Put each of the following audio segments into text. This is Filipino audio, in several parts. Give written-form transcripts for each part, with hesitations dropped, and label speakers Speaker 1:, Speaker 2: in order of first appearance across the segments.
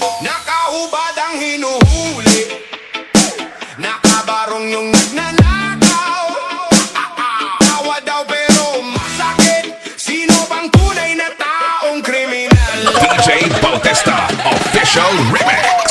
Speaker 1: Nakahubad ang hinuhuli, nakabarong yung nagnanakaw. Tawa daw pero masakit, sino bang tunay na taong kriminal?
Speaker 2: DJ Bautista Official Remix.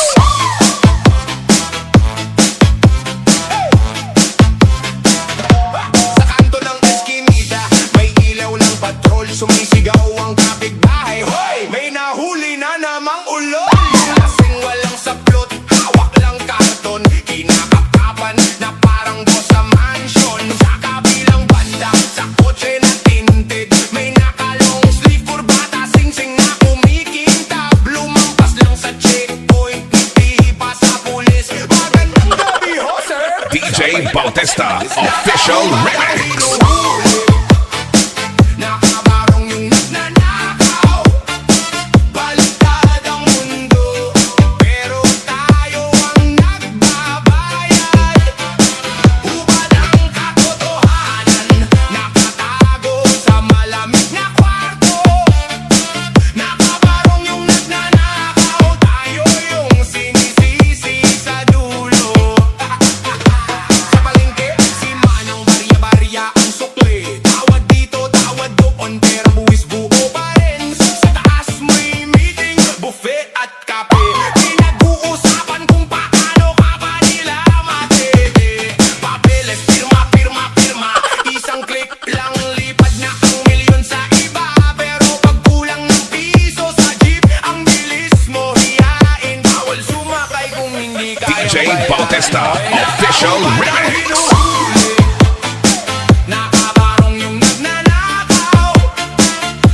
Speaker 1: Sa kanto ng eskinita, may ilaw ng patrol, sumisigaw ang kapitbahay. Hoy! May nahuli na namang ulol. Lasing walang saplot, hawak lang karton, kinakapapan na parang boss sa mansion. Sa kabilang banda, sa kotse na tinted, may nakalong sleeve, kurbata, sing-sing na kumikintab. Lumampas lang sa checkpoint, ngiti pa sa pulis. Magandang gabi ho, sir!
Speaker 2: DJ Bautista Official Remix.
Speaker 1: Nakabarong yung nagnanakaw, baliktad ang mundo, pero tayo ang nagbabayad. Hubad ang katotohanan, nakatago sa malamig na kwarto. Nakabarong yung nagnanakaw, tayo yung sinisisi sa dulo. Sa palengke, si Manang barya-barya ang sukli. Tawad dito, tawad doon, pero buwis buo pa rin. Sa taas may meeting, buffet at kape. Pinag-uusapan kung paano ka ba nila matete. Papeles, pirma, pirma, pirma, isang click lang, lipad na ang milyon sa iba. Pero pag kulang ng piso sa jeep, ang bilis mo hiyain. Bawal sumakay kung hindi kaya.
Speaker 2: DJ Bautista Official Remix.
Speaker 1: Nakabarong yung nagnanakaw,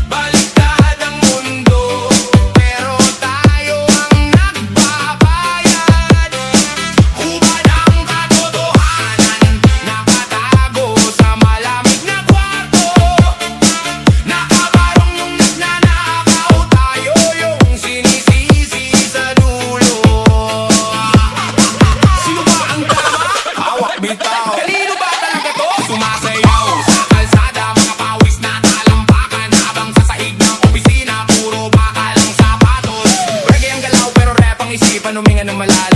Speaker 1: baliktad ang mundo, pero tayo ang nagbabayad. Hubad ang katotohanan, nakatago sa malamig na kwarto. Nakabarong yung nagnanakaw, tayo yung sinisisi sa dulo. Sino ba ang tama? Hawak bitaw. Kanino ba talaga to? Sumasayaw sa kalsada, mga pawis na talampakan, habang sa sahig ng opisina, puro bakal ang sapatos. Reggae ang galaw pero rap ang isipan, huminga ng malalim.